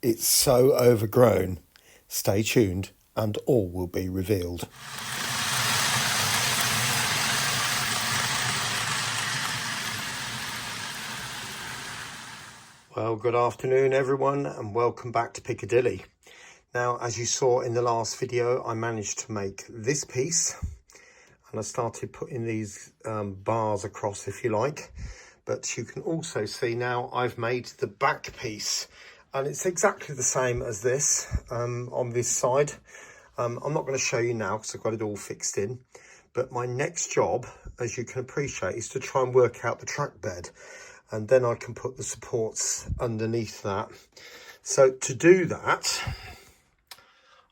It's so overgrown. Stay tuned and all will be revealed. Well, good afternoon everyone and welcome back to Piccadilly. Now, as you saw in the last video, I managed to make this piece and I started putting these bars across, if you like. But you can also see now I've made the back piece and it's exactly the same as this on this side. I'm not going to show you now because I've got it all fixed in. But my next job, as you can appreciate, is to try and work out the track bed. And then I can put the supports underneath that. So to do that,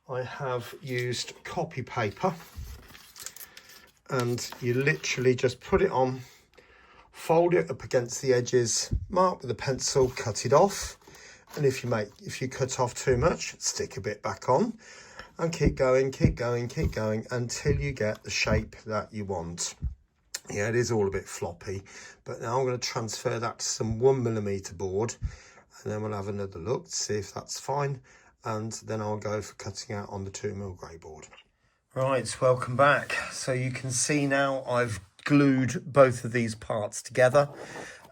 I have used copy paper. And you literally just put it on, fold it up against the edges, mark with a pencil, cut it off. And if you cut off too much, stick a bit back on and keep going until you get the shape that you want. Yeah, it is all a bit floppy, but now I'm going to transfer that to some 1mm board and then we'll have another look to see if that's fine. And then I'll go for cutting out on the 2mm grey board. Right, welcome back. So you can see now I've glued both of these parts together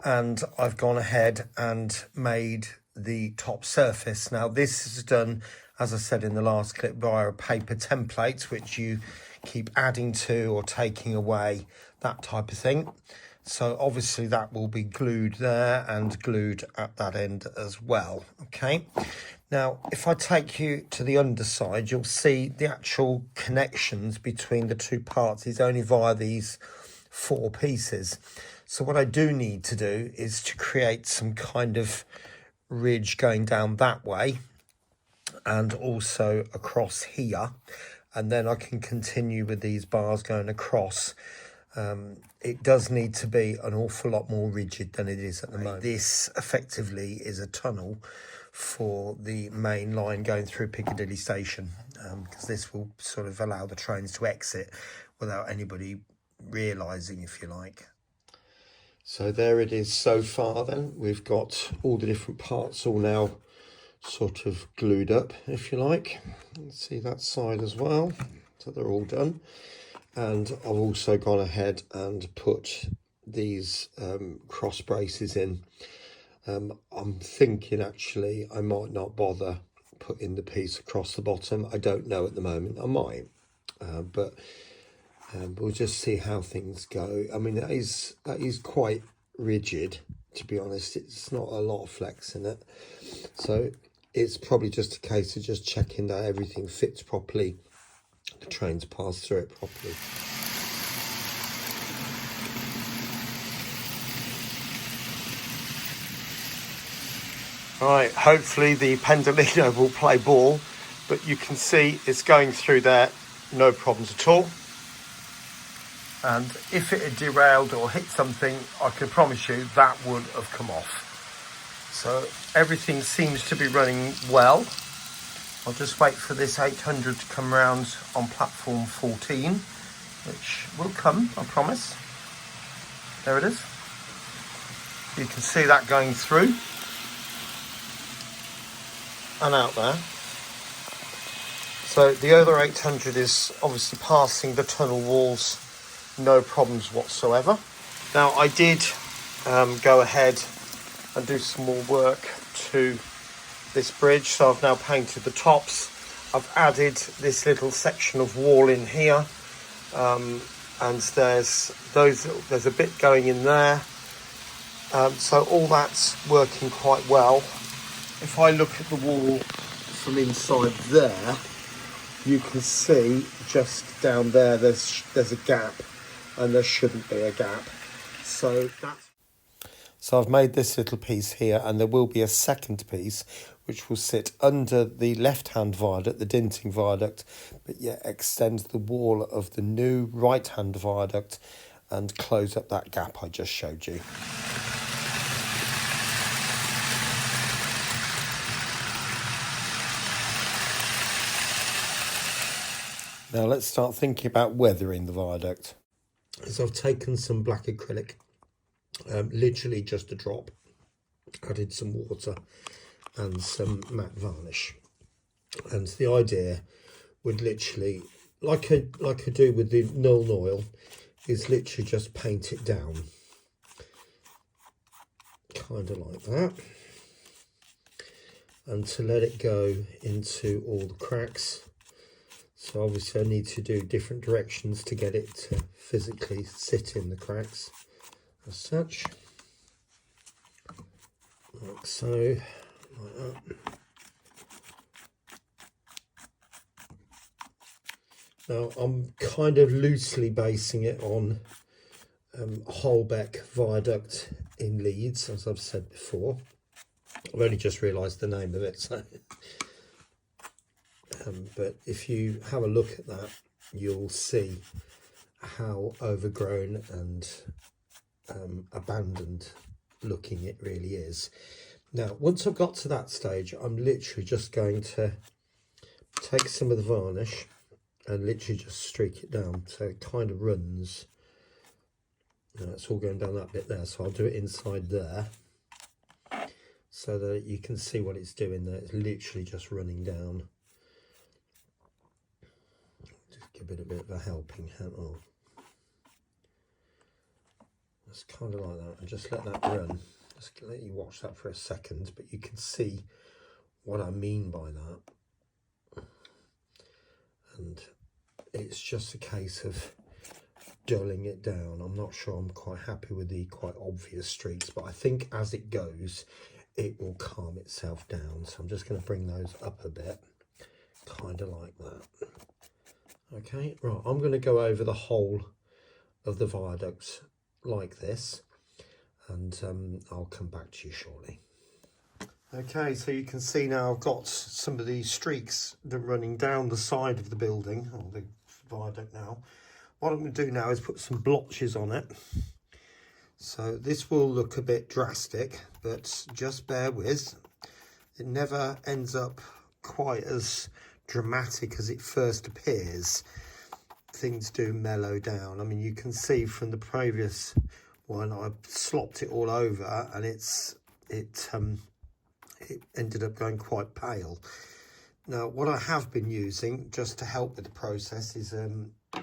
and I've gone ahead and made the top surface. Now this is done, as I said in the last clip, via a paper template which you keep adding to or taking away, that type of thing. So obviously that will be glued there and glued at that end as well. Okay, now if I take you to the underside, you'll see the actual connections between the two parts is only via these 4 pieces. So what I do need to do is to create some kind of ridge going down that way and also across here, and then I can continue with these bars going across. It does need to be an awful lot more rigid than it is at the moment. This effectively is a tunnel for the main line going through Piccadilly Station, because this will sort of allow the trains to exit without anybody realising, if you like. So there it is so far then. We've got all the different parts all now sort of glued up, if you like. Let's see that side as well. So they're all done. And I've also gone ahead and put these cross braces in. I'm thinking actually I might not bother putting the piece across the bottom. I don't know at the moment. I might, but we'll just see how things go. I mean, that is quite rigid, to be honest. It's not a lot of flex in it. So it's probably just a case of just checking that everything fits properly. The trains pass through it properly. Right, hopefully the Pendolino will play ball, but you can see it's going through there, no problems at all. And if it had derailed or hit something, I can promise you that would have come off. So everything seems to be running well. I'll just wait for this 800 to come round on platform 14, which will come, I promise. There it is. You can see that going through and out there. So the other 800 is obviously passing the tunnel walls, no problems whatsoever. Now I did go ahead and do some more work to this bridge, so I've now painted the tops. I've added this little section of wall in here, and there's a bit going in there, so all that's working quite well. If I look at the wall from inside there, you can see just down there there's a gap, and there shouldn't be a gap. So I've made this little piece here, and there will be a second piece which will sit under the left-hand viaduct, the dinting viaduct, but yet extends the wall of the new right-hand viaduct and close up that gap I just showed you. Now let's start thinking about weathering the viaduct. So I've taken some black acrylic, literally just a drop, added some water and some matte varnish. And the idea would literally, like I do with the Null Oil, is literally just paint it down, kind of like that, and to let it go into all the cracks. So obviously I need to do different directions to get it to physically sit in the cracks as such, like so, like that. Now I'm kind of loosely basing it on Holbeck Viaduct in Leeds, as I've said before. I've only just realised the name of it, so but if you have a look at that, you'll see how overgrown and abandoned looking it really is. Now, once I've got to that stage, I'm literally just going to take some of the varnish and literally just streak it down so it kind of runs. Now, it's all going down that bit there, so I'll do it inside there so that you can see what it's doing there. It's literally just running down. Just give it a bit of a helping hand. Oh. It's kind of like that, and just let that run. Just let you watch that for a second, but you can see what I mean by that. And it's just a case of dulling it down. I'm not sure I'm quite happy with the quite obvious streaks, but I think as it goes, it will calm itself down. So I'm just going to bring those up a bit, kind of like that. Okay, right, I'm going to go over the whole of the viaduct like this, and I'll come back to you shortly. Okay, so you can see now I've got some of these streaks that are running down the side of the building, or the viaduct now. What I'm going to do now is put some blotches on it. So this will look a bit drastic, but just bear with. It never ends up quite as dramatic as it first appears. Things do mellow down. I mean, you can see from the previous one, I slopped it all over, and it ended up going quite pale. Now, what I have been using just to help with the process is a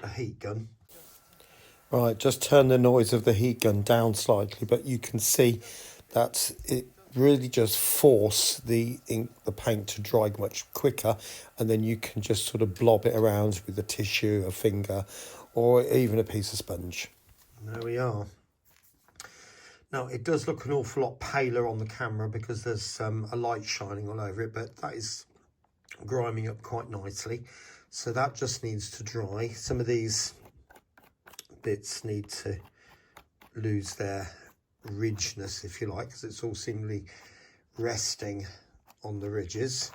heat gun. Right, just turn the noise of the heat gun down slightly, but you can see that it really just force the paint to dry much quicker, and then you can just sort of blob it around with a tissue, a finger, or even a piece of sponge. There we are. Now, it does look an awful lot paler on the camera because there's a light shining all over it, but that is griming up quite nicely. So that just needs to dry. Some of these bits need to lose their ridgeness, if you like, because it's all seemingly resting on the ridges.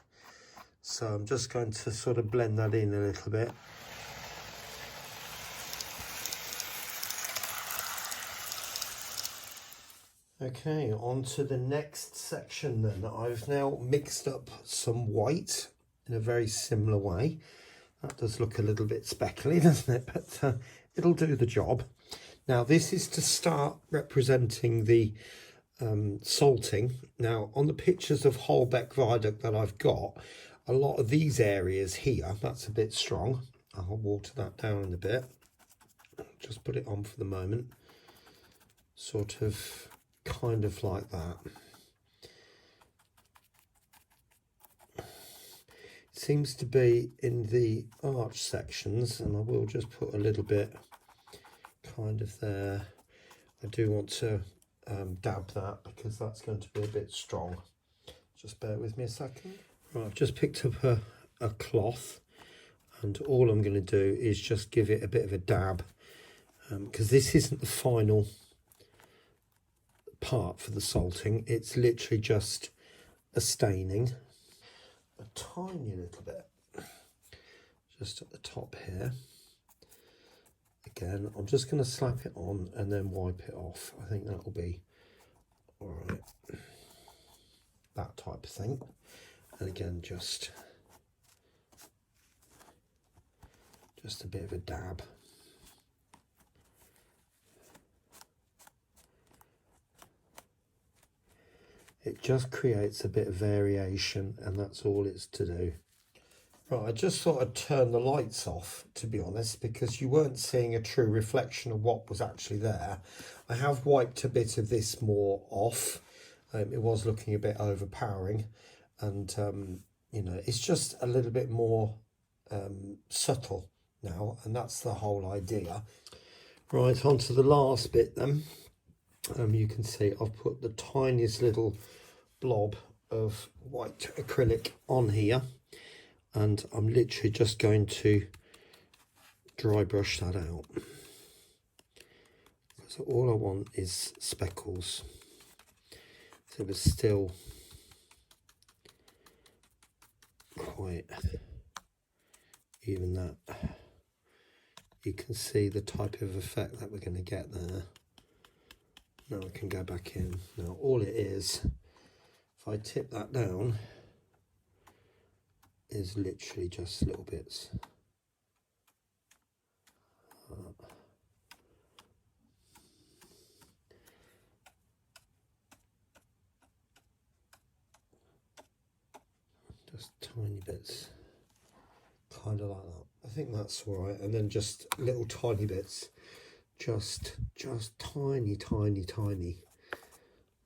So I'm just going to sort of blend that in a little bit. Okay, on to the next section then. I've now mixed up some white in a very similar way. That does look a little bit speckly, doesn't it? But it'll do the job. Now, this is to start representing the salting. Now, on the pictures of Holbeck Viaduct that I've got, a lot of these areas here, that's a bit strong. I'll water that down in a bit. Just put it on for the moment. Sort of, kind of like that. It seems to be in the arch sections, and I will just put a little bit kind of there. I do want to dab that because that's going to be a bit strong. Just bear with me a second. Right, I've just picked up a cloth, and all I'm going to do is just give it a bit of a dab, because this isn't the final part for the salting. It's literally just a staining, a tiny little bit just at the top here. Again, I'm just going to slap it on and then wipe it off. I think that will be all right, that type of thing. And again, just a bit of a dab. It just creates a bit of variation, and that's all it's to do. Right, I just thought I'd turn the lights off, to be honest, because you weren't seeing a true reflection of what was actually there. I have wiped a bit of this more off. It was looking a bit overpowering, and you know, it's just a little bit more subtle now, and that's the whole idea. Right, on to the last bit then. You can see I've put the tiniest little blob of white acrylic on here, and I'm literally just going to dry brush that out. So all I want is speckles. So it's still quite even that. You can see the type of effect that we're going to get there. Now I can go back in. Now all it is, if I tip that down, is literally just little bits. Just tiny bits, kind of like that. I think that's all right. And then just little tiny bits, just tiny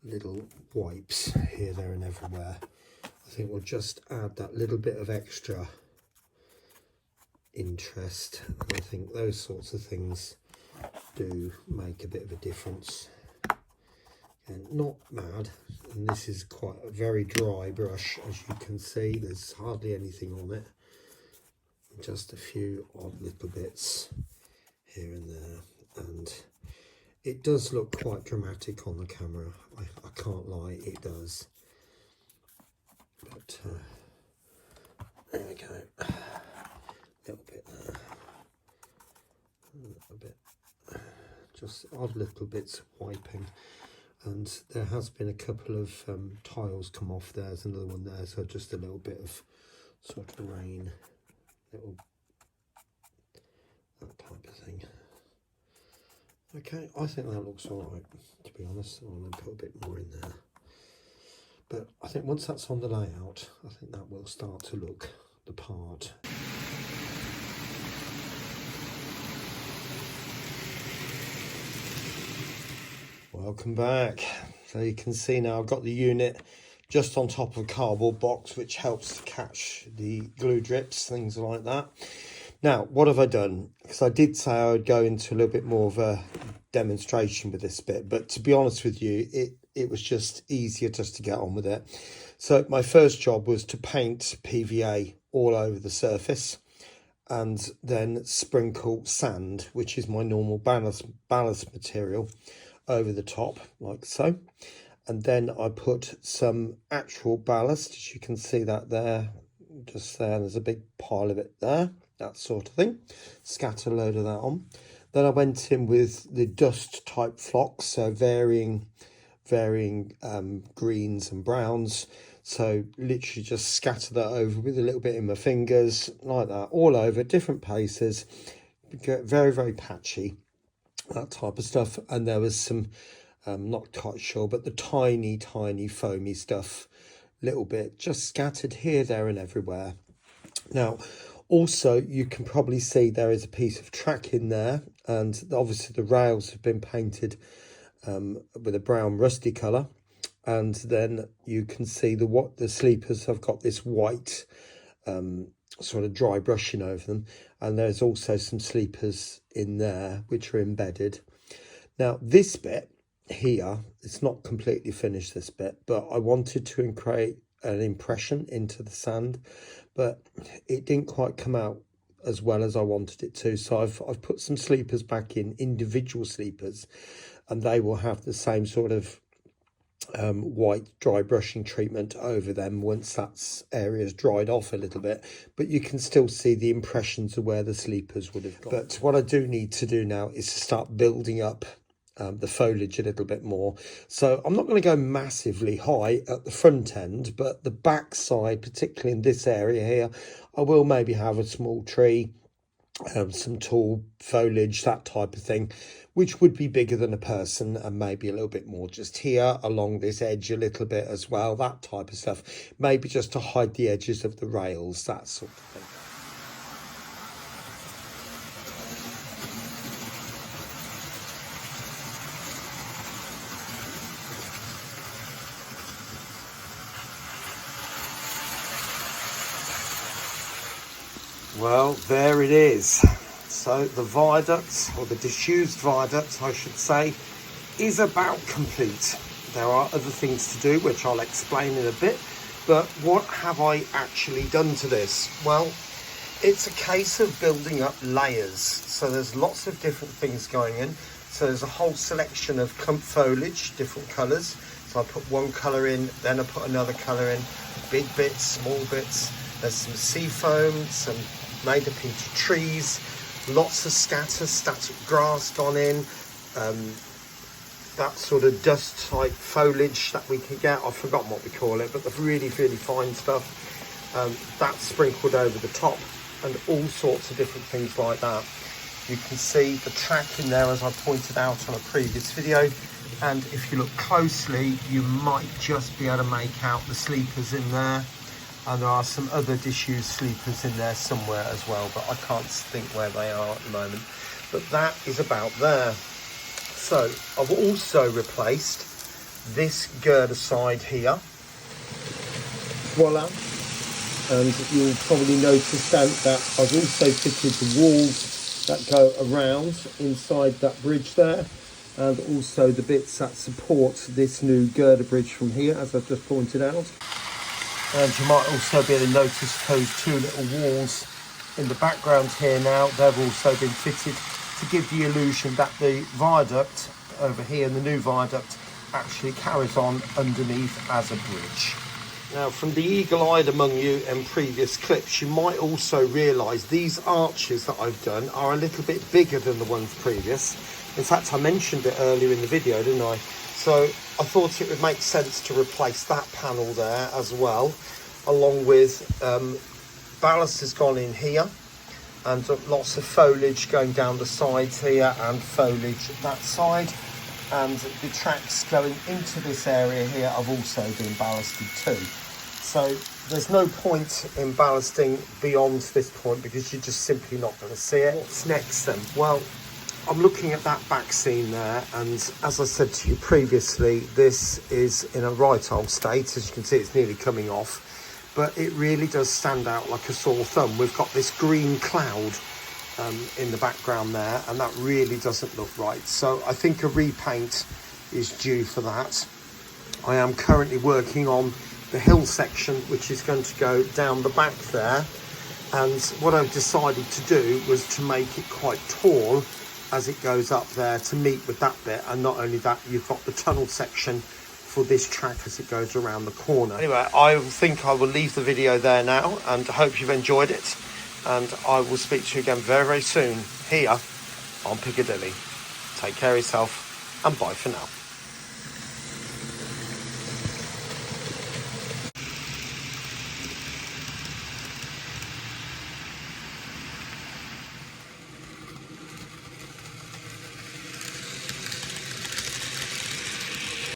little wipes here, there and everywhere. I think we'll just add that little bit of extra interest. And I think those sorts of things do make a bit of a difference. And not mad, and this is quite a very dry brush, as you can see. There's hardly anything on it, just a few odd little bits here and there, and it does look quite dramatic on the camera. I can't lie, it does. But there we go, a little bit there, a little bit, just odd little bits of wiping. And there has been a couple of tiles come off. There's another one there, so just a little bit of sort of rain, little that type of thing. Okay, I think that looks all right, to be honest. I'll then put a bit more in there. But I think once that's on the layout, I think that will start to look the part. Welcome back. So you can see now I've got the unit just on top of a cardboard box, which helps to catch the glue drips, things like that. Now, what have I done? Because I did say I would go into a little bit more of a demonstration with this bit, but to be honest with you, it was just easier just to get on with it. So my first job was to paint PVA all over the surface, and then sprinkle sand, which is my normal ballast material, over the top, like so. And then I put some actual ballast, as you can see that there, just there, there's a big pile of it there, that sort of thing. Scatter a load of that on. Then I went in with the dust type flocks, so varying greens and browns. So literally just scatter that over with a little bit in my fingers, like that, all over, different places. Get very patchy, that type of stuff. And there was some, not quite sure, but the tiny foamy stuff, little bit, just scattered here, there and everywhere. Now, also, you can probably see there is a piece of track in there, and obviously the rails have been painted with a brown rusty colour, and then you can see the sleepers have got this white sort of dry brushing over them, and there's also some sleepers in there which are embedded. Now this bit here, it's not completely finished, this bit, but I wanted to create an impression into the sand, but it didn't quite come out as well as I wanted it to, so I've put some sleepers back in, individual sleepers, and they will have the same sort of white dry brushing treatment over them once that area's dried off a little bit, but you can still see the impressions of where the sleepers would have gone. But what I do need to do now is to start building up the foliage a little bit more. So I'm not going to go massively high at the front end, but the back side, particularly in this area here, I will maybe have a small tree some tall foliage, that type of thing, which would be bigger than a person and maybe a little bit more just here along this edge a little bit as well, that type of stuff, maybe just to hide the edges of the rails, that sort of thing. Well, there it is. So the viaduct, or the disused viaduct I should say, is about complete. There are other things to do which I'll explain in a bit, but what have I actually done to this? Well, it's a case of building up layers. So there's lots of different things going in. So there's a whole selection of clump foliage, different colours. So I put one colour in, then I put another colour in, big bits, small bits. There's some sea foam, some made up into trees, lots of static grass gone in, that sort of dust type foliage that we can get. I've forgotten what we call it, but the really fine stuff, that's sprinkled over the top, and all sorts of different things like that. You can see the track in there, as I pointed out on a previous video, and if you look closely you might just be able to make out the sleepers in there. And there are some other disused sleepers in there somewhere as well, but I can't think where they are at the moment. But that is about there. So I've also replaced this girder side here. Voila. And you'll probably notice then that I've also fitted the walls that go around inside that bridge there, and also the bits that support this new girder bridge from here, as I've just pointed out. And you might also be able to notice those two little walls in the background here now. They've also been fitted to give the illusion that the viaduct over here, the new viaduct, actually carries on underneath as a bridge. Now, from the eagle-eyed among you in previous clips, you might also realise these arches that I've done are a little bit bigger than the ones previous. In fact, I mentioned it earlier in the video, didn't I? So I thought it would make sense to replace that panel there as well, along with ballast has gone in here, and lots of foliage going down the sides here, and foliage that side, and the tracks going into this area here have also been ballasted too. So there's no point in ballasting beyond this point because you're just simply not going to see it. What's next then? Well, I'm looking at that back seam there, and as I said to you previously, this is in a right old state. As you can see, it's nearly coming off, but it really does stand out like a sore thumb. We've got this green cloud in the background there, and that really doesn't look right. So I think a repaint is due for that. I am currently working on the hill section, which is going to go down the back there, and what I've decided to do was to make it quite tall as it goes up there to meet with that bit. And not only that, you've got the tunnel section for this track as it goes around the corner. Anyway, I think I will leave the video there now, and I hope you've enjoyed it, and I will speak to you again very, very soon here on Piccadilly. Take care of yourself, and bye for now.